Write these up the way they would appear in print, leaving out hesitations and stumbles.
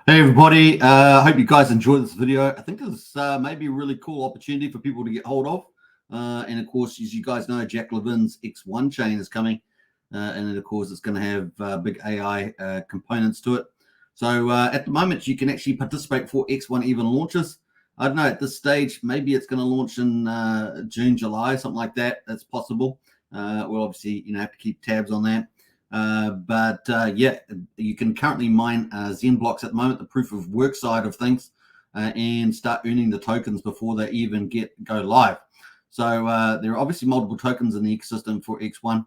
Hey everybody, I hope you guys enjoyed this video. I think this maybe a really cool opportunity for people to get hold of. And of course, as you guys know, Jack Levin's X1 chain is coming. And then of course, it's going to have big AI components to it. So at the moment, you can actually participate before X1 even launches. I don't know, at this stage, maybe it's going to launch in June, July, something like that. That's possible. We'll obviously, have to keep tabs on that. Yeah, you can currently mine XenBlocks at the moment, the proof of work side of things, and start earning the tokens before they even go live. So there are obviously multiple tokens in the ecosystem for X1,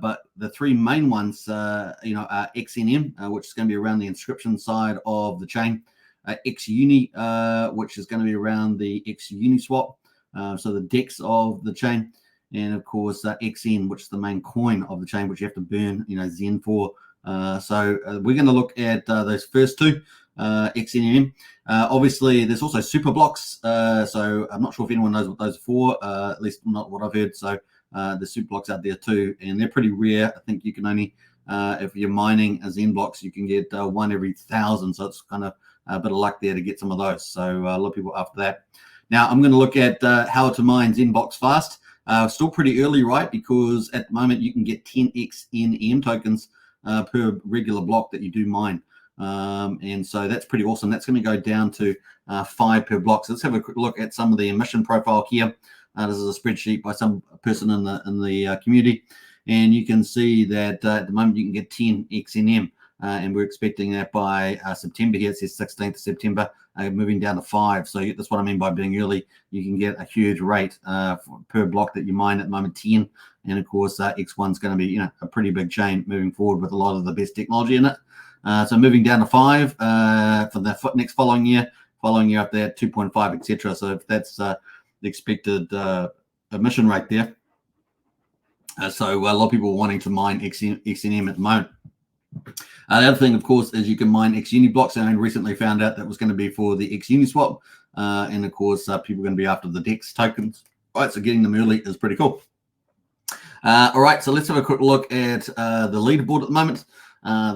but the three main ones, are XNM, which is going to be around the inscription side of the chain, XUni, which is going to be around the XUniSwap, so the DEX of the chain. And of course, XN, which is the main coin of the chain, which you have to burn, Zen for. So we're going to look at those first two, XNM. Obviously, there's also SuperBlocks. So I'm not sure if anyone knows what those are for, at least not what I've heard. So there's SuperBlocks out there too, and they're pretty rare. I think you can only, if you're mining a XenBlocks, you can get one every 1,000. So it's kind of a bit of luck there to get some of those. So a lot of people after that. Now I'm going to look at how to mine XenBlocks fast. Still pretty early, right? Because at the moment you can get 10 XNM tokens per regular block that you do mine. And so that's pretty awesome. That's going to go down to 5 per block. So let's have a quick look at some of the emission profile here. This is a spreadsheet by some person in the community. And you can see that at the moment you can get 10 XNM. And we're expecting that by September here. It says 16th of September, moving down to 5. So that's what I mean by being early. You can get a huge rate per block that you mine at the moment, 10. And of course, X1 is going to be a pretty big chain moving forward with a lot of the best technology in it. So moving down to 5 for the next following year up there, 2.5, etc. So if that's the expected emission rate there. So a lot of people are wanting to mine XNM at the moment. The other thing, of course, is you can mine XUni blocks. I recently found out that was going to be for the XUniSwap. And of course, people are going to be after the DEX tokens. All right, so getting them early is pretty cool. All right, so let's have a quick look at the leaderboard at the moment.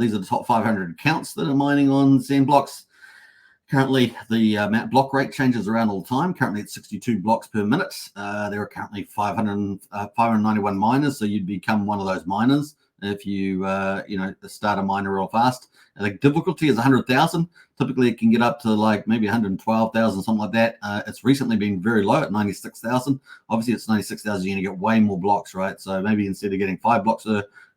These are the top 500 accounts that are mining on XenBlocks. Currently, the block rate changes around all the time. Currently, it's 62 blocks per minute. There are currently 591 miners, so you'd become one of those miners if you start a miner real fast. The difficulty is 100,000. Typically it can get up to like maybe 112,000, something like that. It's recently been very low at 96,000. Obviously it's 96,000, you're gonna get way more blocks, right? So maybe instead of getting 5 blocks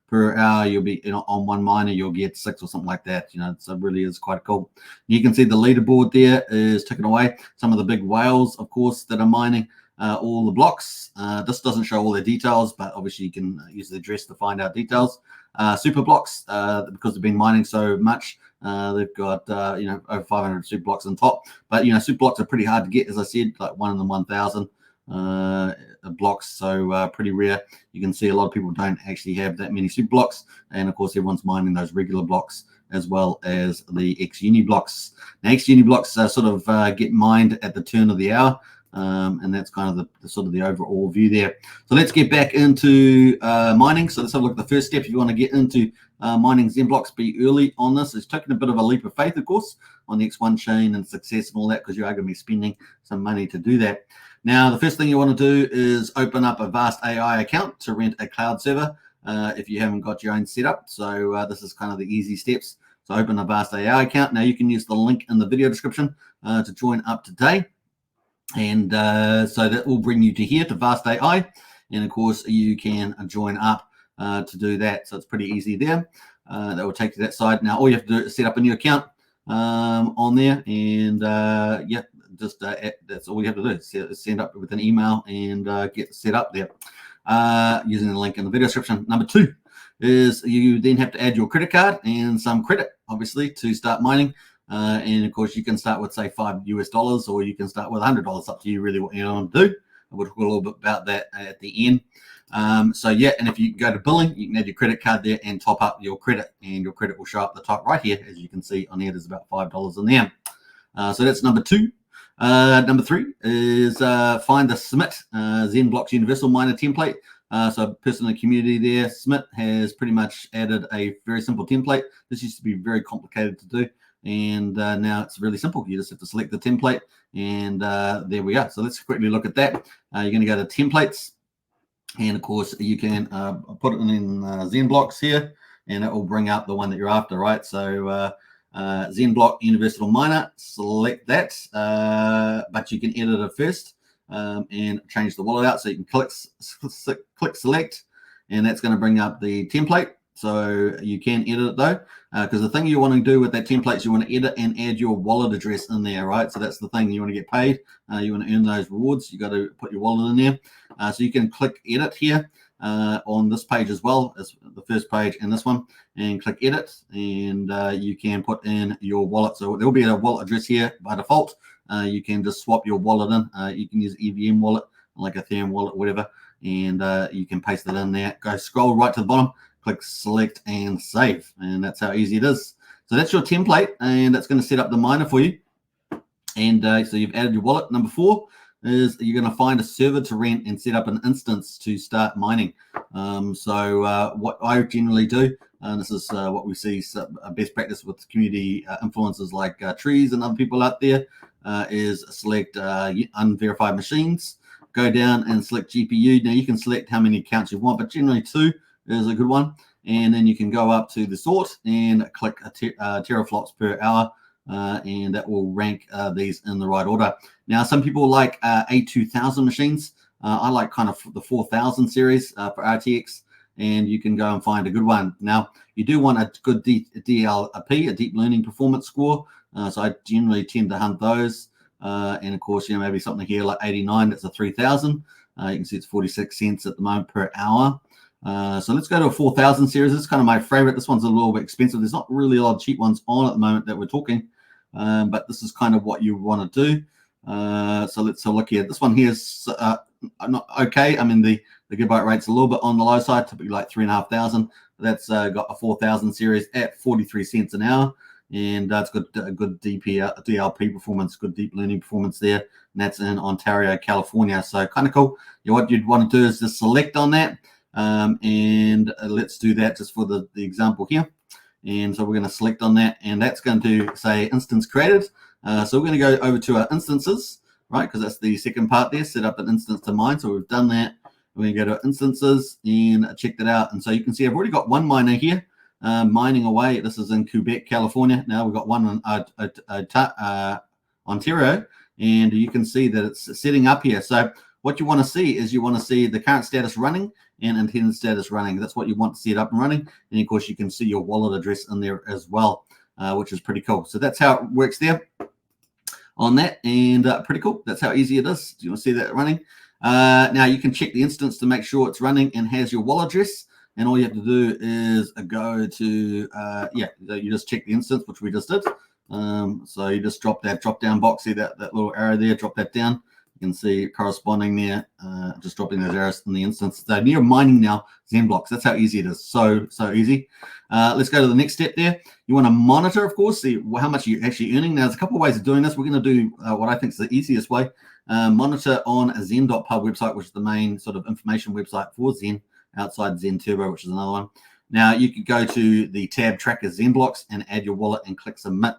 per hour, you'll be on one miner, you'll get 6 or something like that. So it really is quite cool. You can see the leaderboard there is ticking away. Some of the big whales, of course, that are mining all the blocks. This doesn't show all their details, but obviously you can use the address to find out details. SuperBlocks, because they've been mining so much, they've got over 500 SuperBlocks on top. But SuperBlocks are pretty hard to get, as I said, like 1 in the 1,000 blocks, so pretty rare. You can see a lot of people don't actually have that many SuperBlocks, and of course everyone's mining those regular blocks as well as the XUni blocks. Now XUni blocks sort of get mined at the turn of the hour. And that's kind of the overall view there. So let's get back into mining. So let's have a look at the first step. If you want to get into mining XenBlocks, be early on this. It's taking a bit of a leap of faith, of course, on the X1 chain and success and all that, because you are going to be spending some money to do that. Now, the first thing you want to do is open up a Vast AI account to rent a cloud server if you haven't got your own setup. So this is kind of the easy steps. So open a Vast AI account. Now you can use the link in the video description to join up today. And so that will bring you to here to Vast AI, and of course you can join up to do that. So it's pretty easy there. That will take you to that side. Now all you have to do is set up a new account on there, and yeah, just that's all you have to do. Send up with an email and get set up there using the link in the video description. Number 2 is you then have to add your credit card and some credit, obviously, to start mining. And of course, you can start with, say, $5 or you can start with $100. Up to you, really, what you want to do. We'll talk a little bit about that at the end. So yeah, and if you go to billing, you can add your credit card there and top up your credit, and your credit will show up the top right here. As you can see on here, there's about $5 in there. So that's number 2. Number 3 is find the Smith XenBlocks Universal Miner template. So a person in the community there, Smith, has pretty much added a very simple template. This used to be very complicated to do. And now it's really simple. You just have to select the template, and there we go. So let's quickly look at that. You're going to go to templates, and of course you can put it in XenBlocks here, and it will bring up the one that you're after, right? So XenBlock Universal Miner, select that, but you can edit it first and change the wallet out. So you can click select, and that's going to bring up the template. So you can edit it though, because the thing you want to do with that template is you want to edit and add your wallet address in there, right? So that's the thing. You want to get paid. You want to earn those rewards. You got to put your wallet in there. So you can click edit here on this page as well as the first page and this one, and click edit, and you can put in your wallet. So there will be a wallet address here by default. You can just swap your wallet in. You can use EVM wallet, like Ethereum wallet, whatever, and you can paste it in there. Go scroll right to the bottom, click select and save, and that's how easy it is. So that's your template, and that's going to set up the miner for you. And so you've added your wallet. Number 4 is you're going to find a server to rent and set up an instance to start mining. So what I generally do, and this is what we see best practice with community influencers like Trees and other people out there, is select unverified machines, go down and select GPU. Now you can select how many accounts you want, but generally 2 is a good one. And then you can go up to the sort and click teraflops per hour, and that will rank these in the right order. Now, some people like A2000 machines. I like kind of the 4000 series for RTX, and you can go and find a good one. Now, you do want a good DLP, a deep learning performance score. So I generally tend to hunt those. And of course, maybe something here like 89, that's a 3000. You can see it's 46 cents at the moment per hour. So let's go to a 4000 series. This is kind of my favorite. This one's a little bit expensive. There's not really a lot of cheap ones on at the moment that we're talking, but this is kind of what you want to do. So let's have a look here. This one here is not okay. I mean, the gigabyte rate's a little bit on the low side, typically like 3,500. That's got a 4000 series at 43 cents an hour, and it's got a good DLP performance, good deep learning performance there, and that's in Ontario, California. So kind of cool. What you'd want to do is just select on that, and let's do that just for the example here. And so we're going to select on that, and that's going to say instance created. So we're going to go over to our instances, right? Because that's the second part there, set up an instance to mine. So we've done that. We're going to go to instances and check that out. And so you can see I've already got one miner here mining away. This is in Quebec, California. Now we've got one in Ontario, and you can see that it's setting up here. So what you want to see is you want to see the current status running and intended status running. That's what you want to see it up and running. And of course, you can see your wallet address in there as well, which is pretty cool. So that's how it works there on that, and pretty cool. That's how easy it is. Do you want to see that running? Now you can check the instance to make sure it's running and has your wallet address. And all you have to do is go to, you just check the instance, which we just did. So you just drop that drop down box, see that little arrow there, drop that down. You can see corresponding there, just dropping those arrows in the instance. So near mining now, XenBlocks. That's how easy it is. So easy. Let's go to the next step there. You want to monitor, of course, see how much you're actually earning. Now, there's a couple of ways of doing this. We're going to do what I think is the easiest way. Monitor on a Zen.pub website, which is the main sort of information website for Zen, outside Zen Turbo, which is another one. Now, you could go to the tab tracker XenBlocks and add your wallet and click submit.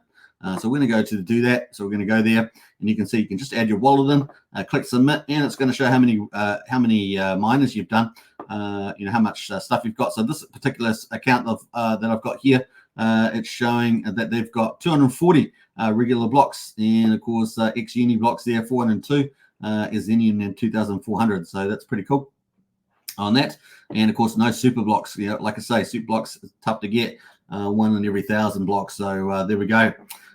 So we're going to go to do that. So we're going to go there, and you can see you can just add your wallet in, click submit, and it's going to show how many miners you've done, how much stuff you've got. So this particular account of that I've got here, it's showing that they've got 240 regular blocks, and of course XUni blocks there, 402, Xenium and 2,400. So that's pretty cool on that. And of course, no super blocks. Like I say, super blocks is tough to get. 1 in every 1,000 blocks. So there we go.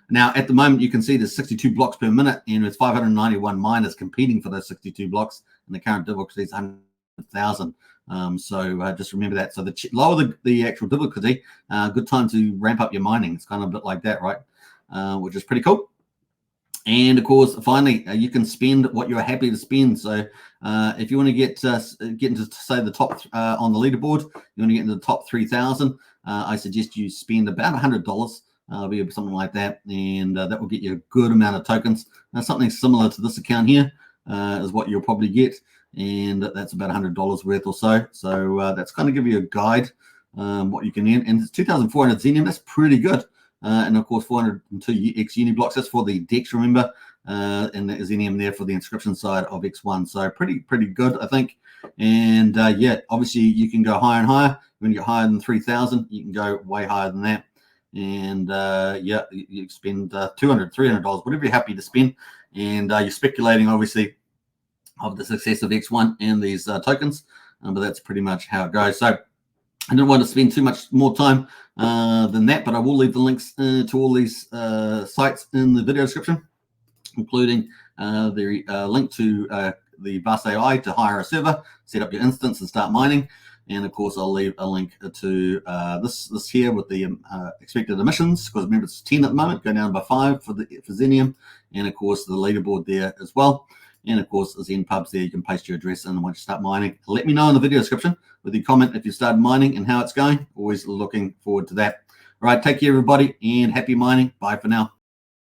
Now, at the moment, you can see there's 62 blocks per minute, and there's 591 miners competing for those 62 blocks, and the current difficulty is 100,000. So just remember that. So lower the actual difficulty, good time to ramp up your mining. It's kind of a bit like that, right? Which is pretty cool. And of course, finally, you can spend what you're happy to spend. So if you want to get into, say, the top on the leaderboard, you want to get into the top 3,000, I suggest you spend about $100, be something like that, and that will get you a good amount of tokens. Now, something similar to this account here is what you'll probably get, and that's about $100 worth or so. So that's kind of give you a guide what you can earn, and it's 2,400 Xenium. That's pretty good. and of course 402 XenBlocks. That's for the DEX, remember, and the Xenium there for the inscription side of X1. So pretty good, I think. And yeah, obviously you can go higher and higher. When you get higher than 3,000, you can go way higher than that. And yeah, you spend $200, $300, whatever you're happy to spend, and you're speculating, obviously, of the success of X1 and these tokens. But that's pretty much how it goes. So I didn't want to spend too much more time than that, but I will leave the links to all these sites in the video description, including the link to the Vast AI to hire a server, set up your instance, and start mining. And of course, I'll leave a link to this here with the expected emissions, because remember it's 10 at the moment, go down by 5 for Xenium, and of course the leaderboard there as well. And of course, the XenPubs there, you can paste your address in once you start mining. Let me know in the video description with your comment if you started mining and how it's going. Always looking forward to that. All right, take care, everybody, and happy mining. Bye for now.